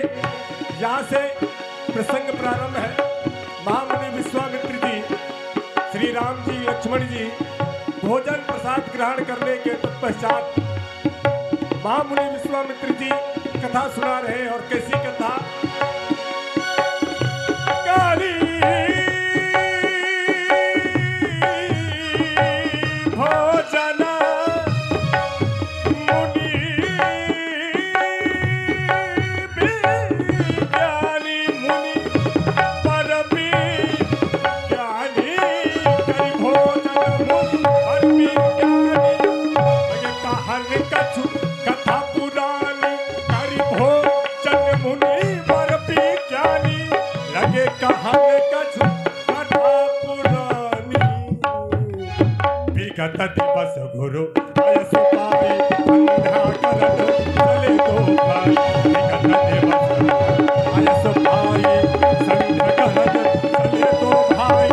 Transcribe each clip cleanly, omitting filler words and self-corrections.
यहाँ से प्रसंग प्रारंभ है। महामुनि विश्वामित्र जी, श्री राम जी, लक्ष्मण जी भोजन प्रसाद ग्रहण करने के तत्पश्चात महामुनि विश्वामित्र जी कथा सुना रहे। और कैसी कथा? दिवस गुरु आयसु पाई संध्या करत चले दो भाई। दिवस आयसु पाई संध्या करत चले दो भाई।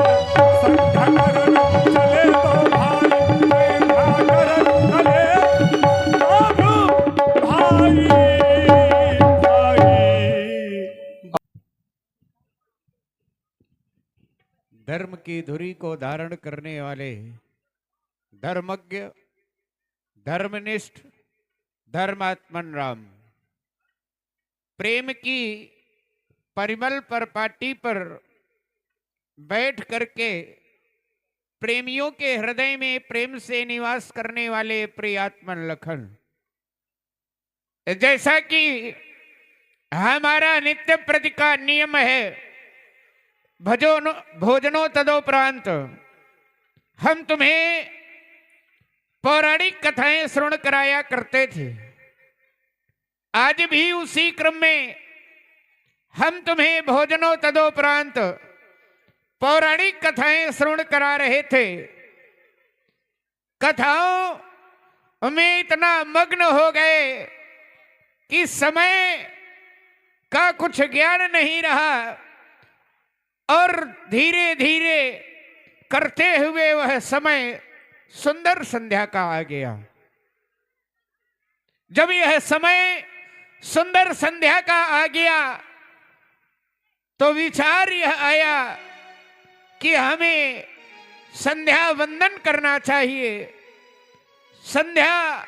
संध्या करत चले दो भाई। संध्या करत चले दो भाई। धर्म की धुरी को धारण करने वाले धर्मज्ञ, धर्मनिष्ठ, धर्मात्मन राम प्रेम की परिमल पर पाटी पर बैठ करके प्रेमियों के हृदय में प्रेम से निवास करने वाले प्रियात्मन लखन। जैसा कि हमारा नित्य प्रति का नियम है, भोजनो तदोपरांत हम तुम्हें पौराणिक कथाएं श्रवण कराया करते थे। आज भी उसी क्रम में हम तुम्हें भोजनो तदोपरांत पौराणिक कथाएं श्रवण करा रहे थे। कथाओं में इतना मग्न हो गए कि समय का कुछ ज्ञान नहीं रहा और धीरे धीरे करते हुए वह समय सुंदर संध्या का आ गया। जब यह समय सुंदर संध्या का आ गया तो विचार यह आया कि हमें संध्या वंदन करना चाहिए। संध्या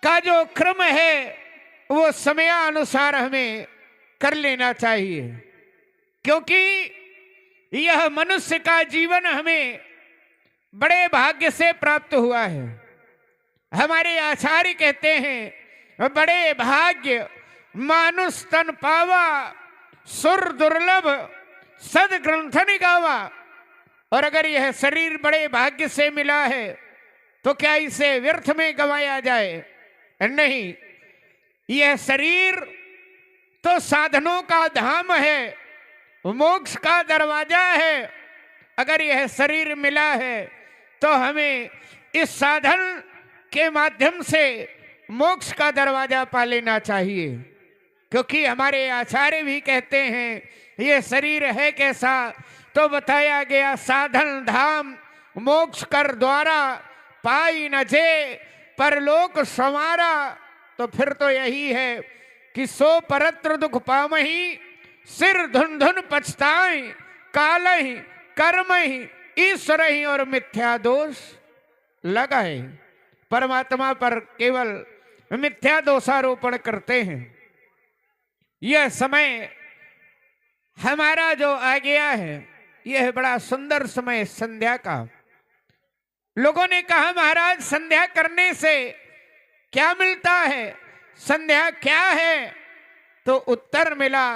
का जो क्रम है वो समयानुसार हमें कर लेना चाहिए, क्योंकि यह मनुष्य का जीवन हमें बड़े भाग्य से प्राप्त हुआ है। हमारे आचार्य कहते हैं, बड़े भाग्य मानुष तन पावा, सुर दुर्लभ सद ग्रंथन गावा। और अगर यह शरीर बड़े भाग्य से मिला है तो क्या इसे व्यर्थ में गंवाया जाए? नहीं, यह शरीर तो साधनों का धाम है, मोक्ष का दरवाजा है। अगर यह शरीर मिला है तो हमें इस साधन के माध्यम से मोक्ष का दरवाजा पा लेना चाहिए, क्योंकि हमारे आचार्य भी कहते हैं ये शरीर है कैसा, तो बताया गया साधन धाम मोक्ष कर द्वारा पाई न जे परलोक संवारा। तो फिर तो यही है कि सो परत्र दुख पामहि सिर धुन धुन पछताई कालहि कर्महि ईश्वरहि और मिथ्या दोष लगाए। परमात्मा पर केवल मिथ्या दोषारोपण करते हैं। यह समय हमारा जो आ गया है यह बड़ा सुंदर समय संध्या का। लोगों ने कहा महाराज संध्या करने से क्या मिलता है, संध्या क्या है? तो उत्तर मिला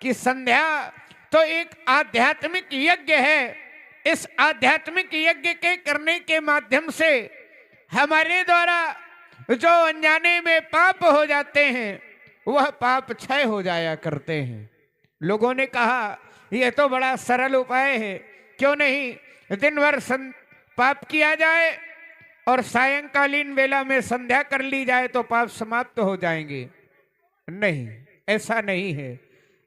कि संध्या तो एक आध्यात्मिक यज्ञ है। इस आध्यात्मिक यज्ञ के करने के माध्यम से हमारे द्वारा जो अनजाने में पाप हो जाते हैं वह पाप क्षय हो जाया करते हैं। लोगों ने कहा यह तो बड़ा सरल उपाय है, क्यों नहीं दिन भर पाप किया जाए और सायंकालीन वेला में संध्या कर ली जाए तो पाप समाप्त हो जाएंगे। नहीं, ऐसा नहीं है।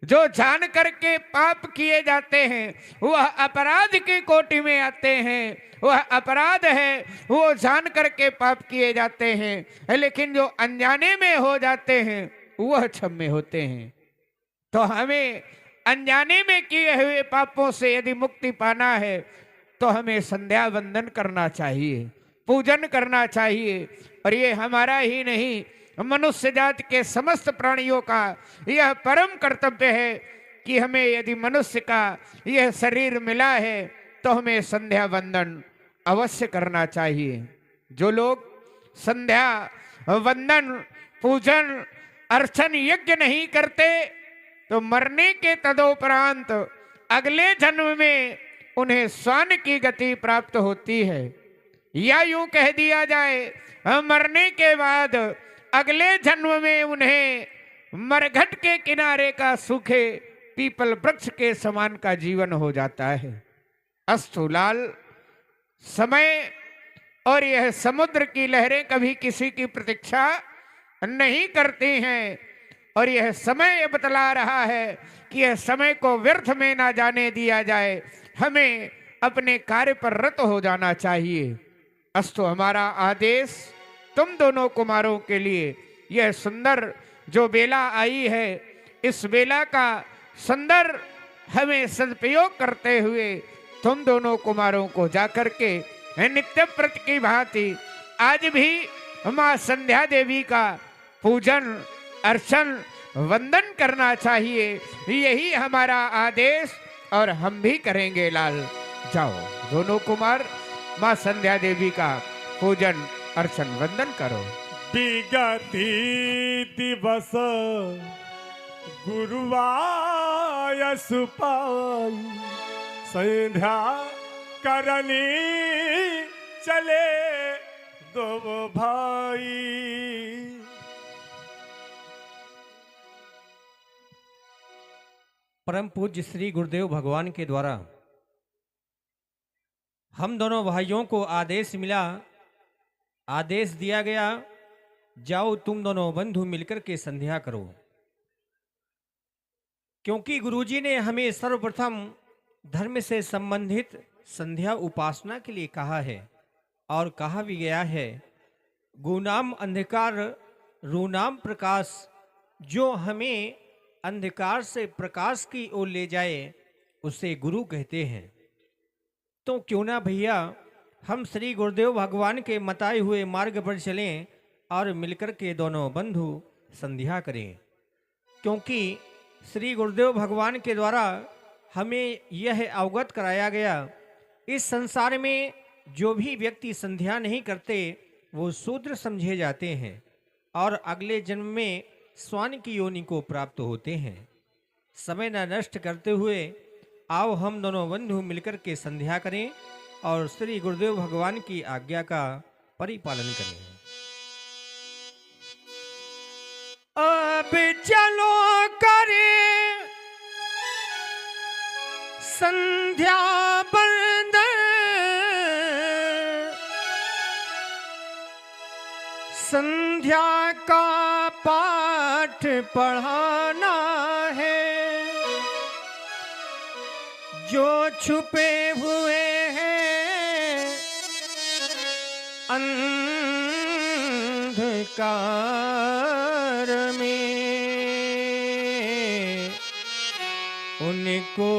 जो जान करके पाप किए जाते हैं वह अपराध की कोटि में आते हैं। वह अपराध है, वो जान करके पाप किए जाते हैं। लेकिन जो अनजाने में हो जाते हैं वह क्षम्य होते हैं। तो हमें अनजाने में किए हुए पापों से यदि मुक्ति पाना है तो हमें संध्या वंदन करना चाहिए, पूजन करना चाहिए। और ये हमारा ही नहीं, मनुष्य जाति के समस्त प्राणियों का यह परम कर्तव्य है कि हमें यदि मनुष्य का यह शरीर मिला है तो हमें संध्या वंदन अवश्य करना चाहिए। जो लोग संध्या वंदन पूजन अर्चन यज्ञ नहीं करते तो मरने के तदोपरांत अगले जन्म में उन्हें स्वान की गति प्राप्त होती है, या यूं कह दिया जाए मरने के बाद अगले जन्म में उन्हें मरघट के किनारे का सूखे पीपल वृक्ष के समान का जीवन हो जाता है। अस्तु लाल, समय और यह समुद्र की लहरें कभी किसी की प्रतीक्षा नहीं करती हैं, और यह समय बतला रहा है कि यह समय को व्यर्थ में ना जाने दिया जाए, हमें अपने कार्य पर रत हो जाना चाहिए। अस्तु, हमारा आदेश तुम दोनों कुमारों के लिए यह सुंदर जो बेला आई है, इस बेला का सुंदर हमें सदुपयोग करते हुए तुम दोनों कुमारों को जाकर के नित्य व्रत की भांति आज भी मां संध्या देवी का पूजन अर्चन वंदन करना चाहिए। यही हमारा आदेश और हम भी करेंगे लाल। जाओ दोनों कुमार मां संध्या देवी का पूजन अर्चन वंदन करो। विगति दिवस गुरुवाय सुपाल संध्या करनी चले दो भाई। परम पूज्य श्री गुरुदेव भगवान के द्वारा हम दोनों भाइयों को आदेश मिला, आदेश दिया गया, जाओ तुम दोनों बंधु मिलकर के संध्या करो। क्योंकि गुरुजी ने हमें सर्वप्रथम धर्म से संबंधित संध्या उपासना के लिए कहा है, और कहा भी गया है, गुनाम अंधकार रूनाम प्रकाश, जो हमें अंधकार से प्रकाश की ओर ले जाए उसे गुरु कहते हैं। तो क्यों ना भैया हम श्री गुरुदेव भगवान के बताए हुए मार्ग पर चलें और मिलकर के दोनों बंधु संध्या करें। क्योंकि श्री गुरुदेव भगवान के द्वारा हमें यह अवगत कराया गया, इस संसार में जो भी व्यक्ति संध्या नहीं करते वो शूद्र समझे जाते हैं और अगले जन्म में स्वान की योनि को प्राप्त होते हैं। समय न नष्ट करते हुए आओ हम दोनों बंधु मिलकर के संध्या करें और श्री गुरुदेव भगवान की आज्ञा का परिपालन करें। अब चलो करें संध्या बंदन, संध्या का पाठ पढ़ाना है, जो छुपे हुए हैं अंधकार में उनको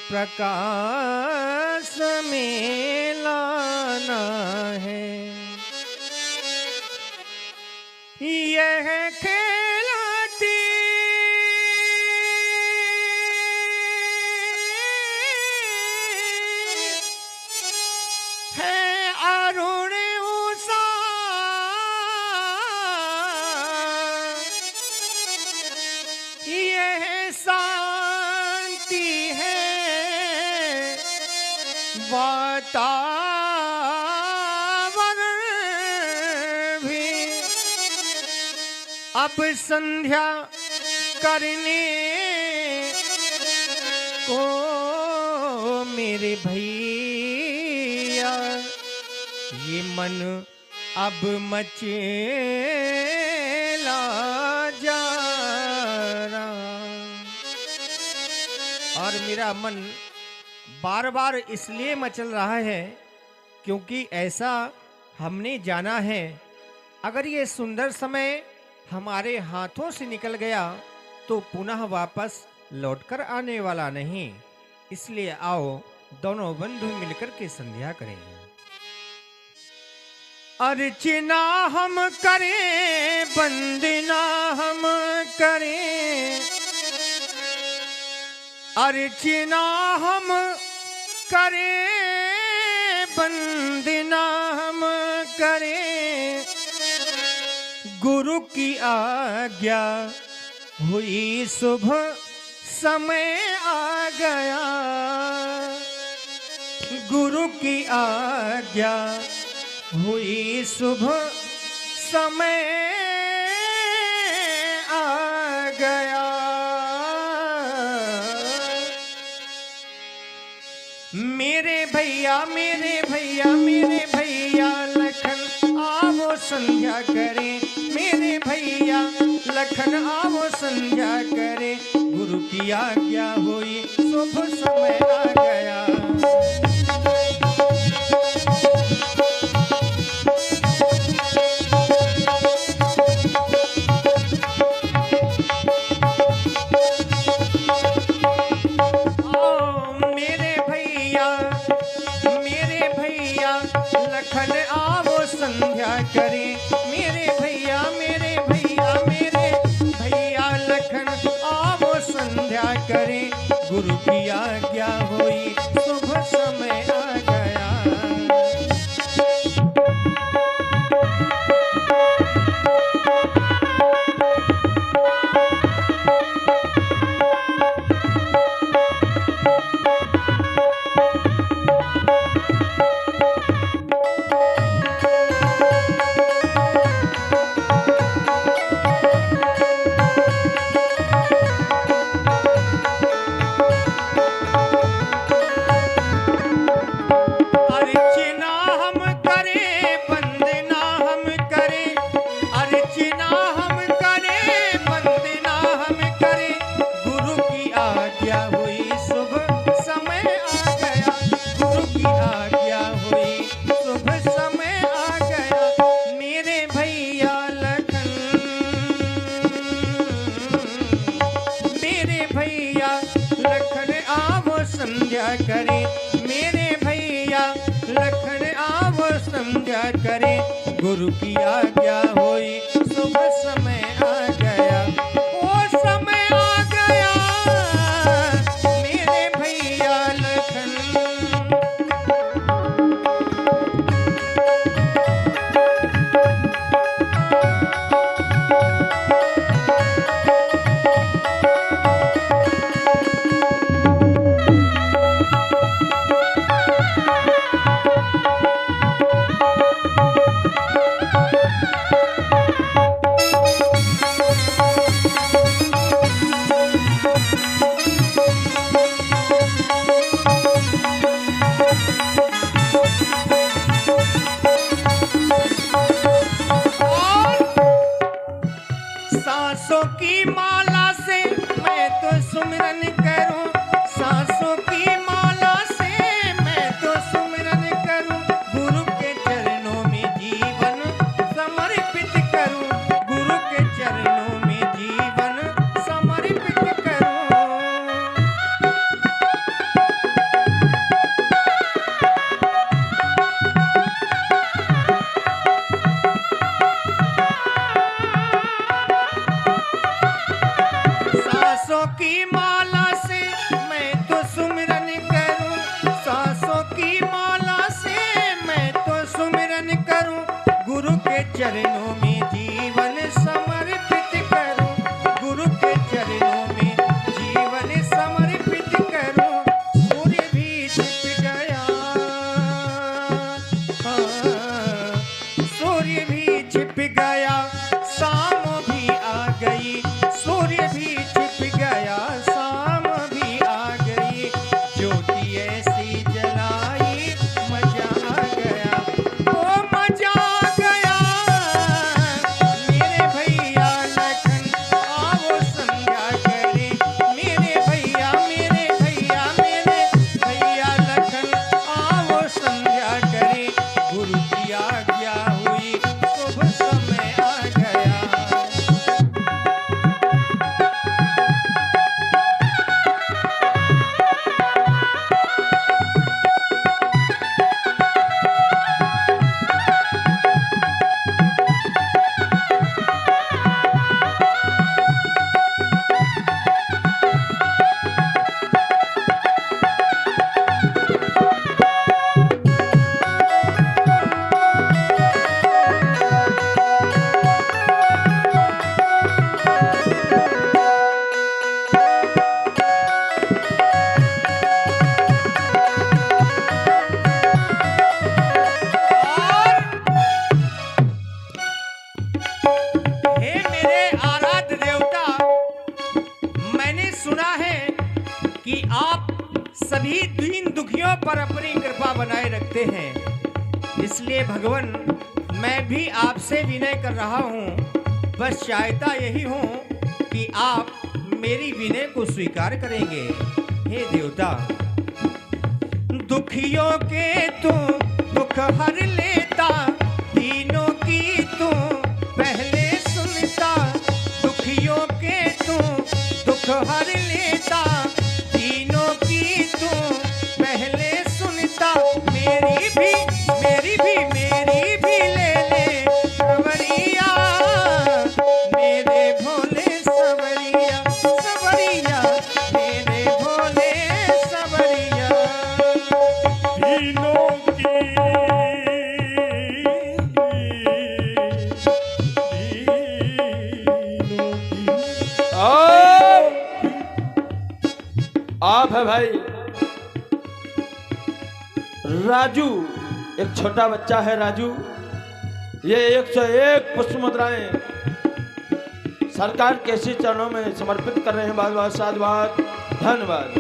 प्रकाश में लाना है। यह खेलाती है अरुण उषा, यह शांति है वातावरण भी। अब संध्या करने को मेरे भैया ये मन अब मचेला जा रहा, और मेरा मन बार बार इसलिए मचल रहा है क्योंकि ऐसा हमने जाना है, अगर ये सुंदर समय हमारे हाथों से निकल गया तो पुनः वापस लौटकर आने वाला नहीं। इसलिए आओ दोनों बंधु मिलकर के संध्या करें। अर्चना हम करें, वंदना हम करें, अर्चना हम करें, वंदना हम करें। गुरु की आज्ञा हुई, शुभ समय आ गया। गुरु की आज्ञा हुई, शुभ समय आ गया। मेरे भैया मेरे भैया मेरे भैया लखन आवो संध्या करें। मेरे भैया लखन आवो संध्या करें। गुरु की आज्ञा हुई, शुभ समय आ गया। लखन आवो संध्या करें। मेरे भैया मेरे भैया मेरे भैया लखन आवो संध्या करें। गुरु की आज्ञा हुई, शुभ समय आ गया। करे मेरे भैया लखन आवो संध्या करे। गुरु की आज्ञा हुई, शुभ समय आ गया। ओ समय आ गया मेरे भैया लखन। सांसों की माला से मैं तो सुमिरन करूं। सांसों की माला से मैं तो सुमिरन करूं। गुरु के चरणों में जीवन समर्पित करूं। गुरु के चरणों में जीवन समर्पित करूं। सांसों की माला से मैं तो सुमिरन करूं। सांसों की माला से मैं तो सुमिरन करूं। गुरु के चरणों में जीवन समर्पित करूं। गुरु के चरणों में जीवन समर्पित करूं। सूर्य भी छिप गया, सूर्य भी छिप गया, शाम भी आ गई। सूर्य भी छिप गया। आप सभी दीन दुखियों पर अपनी कृपा बनाए रखते हैं। इसलिए भगवान मैं भी आपसे विनय कर रहा हूँ। बस चाहता यही हूँ कि आप मेरी विनय को स्वीकार करेंगे। हे देवता, दुखियों के तू दुख हर लेता, दीनों की तू पहले सुनता। दुखियों के तू दुख हर लेता, दीनों की तू पहले सुनता। मेरी भी ले ले सवरिया, मेरे भोले सवरिया, सवरिया मेरे भोले सवरिया। तीनों की आप है भाई राजू, एक छोटा बच्चा है राजू। ये 101 पुष्प मुद्राएं सरकार के इसी चरणों में समर्पित कर रहे हैं। बहुत बहुत साधुवाद, धन्यवाद।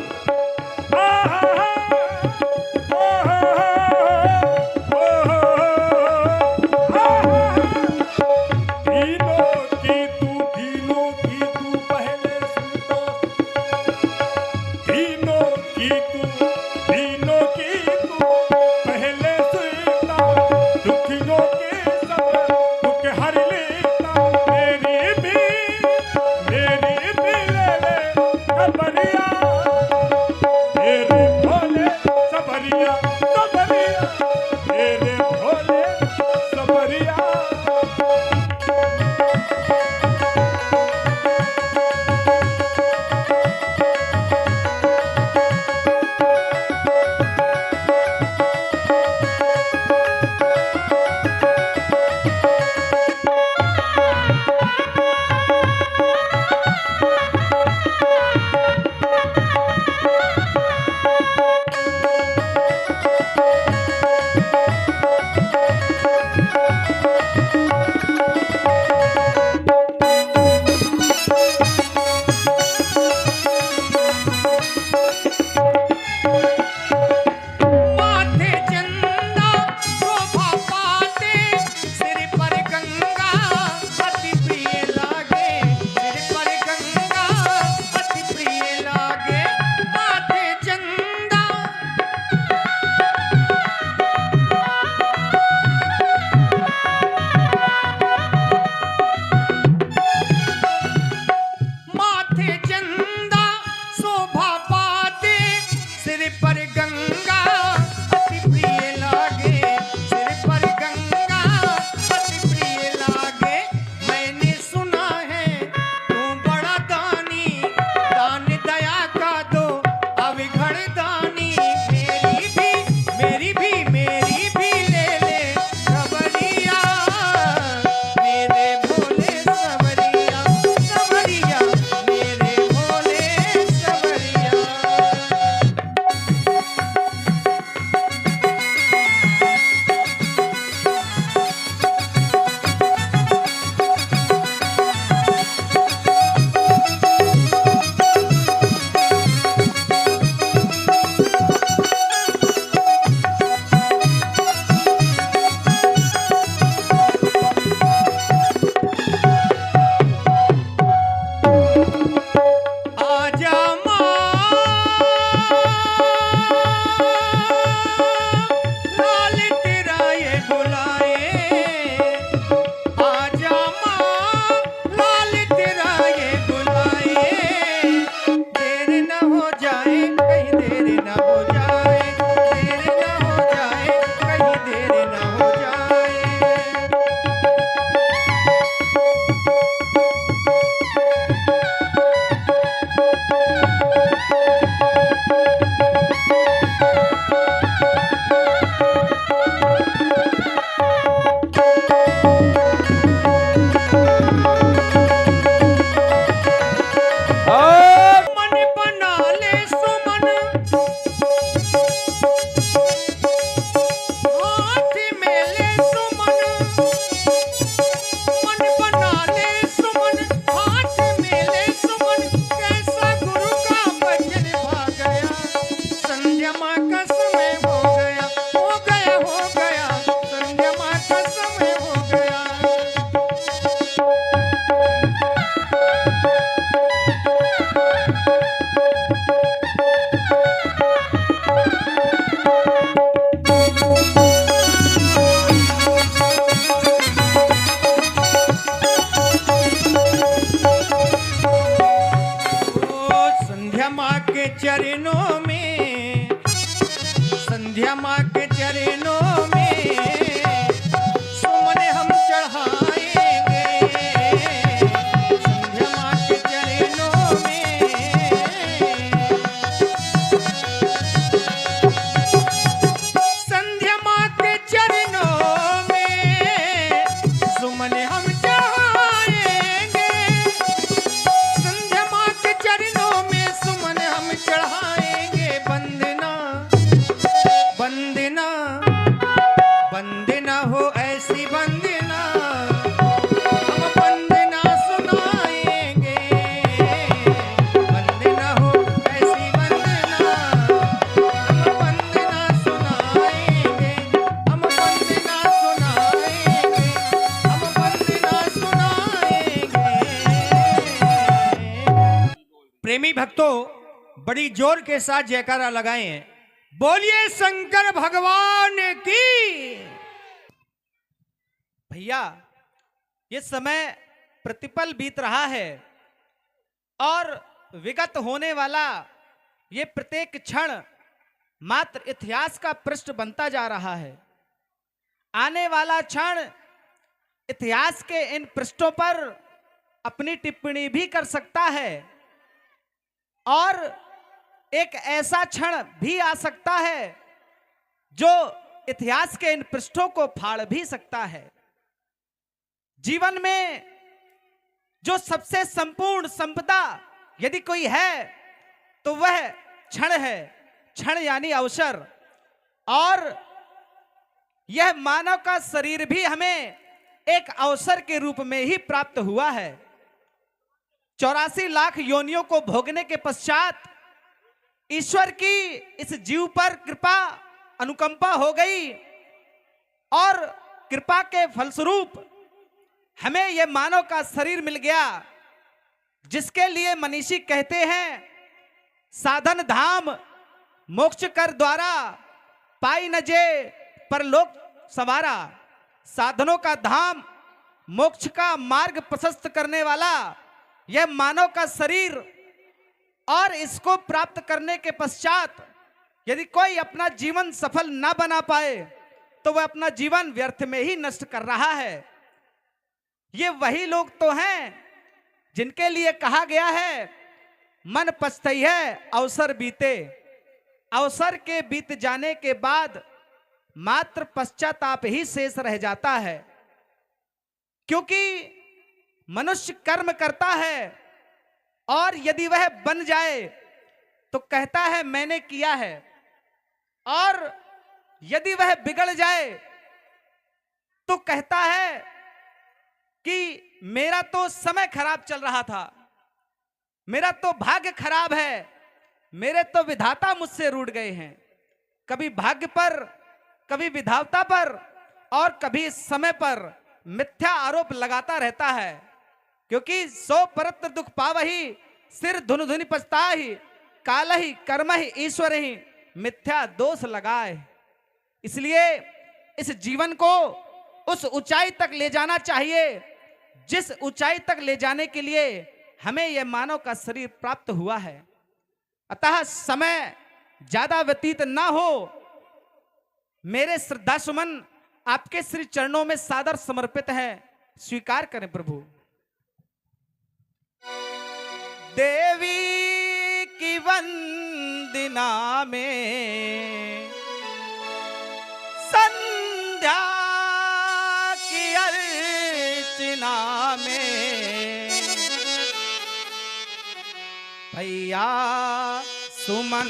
संध्या माँ के चरणों में, संध्या माँ के चरणों में सुमन हम चढ़ाएंगे। संध्या माँ के चरणों में, संध्या माँ के चरणों में सुमन हम चढ़ाएंगे। संध्या माँ के चरणों में सुमन हम चढ़ाएंगे। वंदना वंदना वंदना हो ऐसी वंदना, हम वंदना सुनाएंगे। वंदना हो ऐसी वंदना, हम वंदना सुनाएंगे। हम वंदना सुनाएंगे, हम वंदना सुनाएंगे। प्रेमी भक्तों, बड़ी जोर के साथ जयकारा लगाएं। बोलिए शंकर भगवान की। भैया, ये समय प्रतिपल बीत रहा है और विगत होने वाला ये प्रत्येक क्षण मात्र इतिहास का पृष्ठ बनता जा रहा है। आने वाला क्षण इतिहास के इन पृष्ठों पर अपनी टिप्पणी भी कर सकता है और एक ऐसा क्षण भी आ सकता है जो इतिहास के इन पृष्ठों को फाड़ भी सकता है। जीवन में जो सबसे संपूर्ण संपदा यदि कोई है तो वह क्षण है। क्षण यानी अवसर, और यह मानव का शरीर भी हमें एक अवसर के रूप में ही प्राप्त हुआ है। 84 लाख योनियों को भोगने के पश्चात ईश्वर की इस जीव पर कृपा अनुकंपा हो गई और कृपा के फलस्वरूप हमें यह मानव का शरीर मिल गया, जिसके लिए मनीषी कहते हैं साधन धाम मोक्ष कर द्वारा, पाई न जे परलोक सवारा। साधनों का धाम, मोक्ष का मार्ग प्रशस्त करने वाला यह मानव का शरीर, और इसको प्राप्त करने के पश्चात यदि कोई अपना जीवन सफल ना बना पाए तो वह अपना जीवन व्यर्थ में ही नष्ट कर रहा है। ये वही लोग तो हैं जिनके लिए कहा गया है मन पछतई है अवसर बीते। अवसर के बीत जाने के बाद मात्र पश्चाताप ही शेष रह जाता है, क्योंकि मनुष्य कर्म करता है और यदि वह बन जाए तो कहता है मैंने किया है, और यदि वह बिगड़ जाए तो कहता है कि मेरा तो समय खराब चल रहा था, मेरा तो भाग्य खराब है, मेरे तो विधाता मुझसे रूठ गए हैं। कभी भाग्य पर, कभी विधाता पर और कभी समय पर मिथ्या आरोप लगाता रहता है, क्योंकि सो परत्र दुख पावही सिर धुन धुनि पछताहि, काल ही कर्म ही ईश्वर ही मिथ्या दोष लगाए। इसलिए इस जीवन को उस ऊंचाई तक ले जाना चाहिए जिस ऊंचाई तक ले जाने के लिए हमें यह मानव का शरीर प्राप्त हुआ है। अतः समय ज्यादा व्यतीत ना हो, मेरे श्रद्धा सुमन आपके श्री चरणों में सादर समर्पित है, स्वीकार करें प्रभु। देवी की वंदना में संध्या की अर्चना में भैया सुमन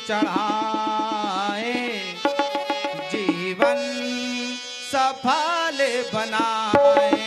चढ़ाए, जीवन सफल बनाए।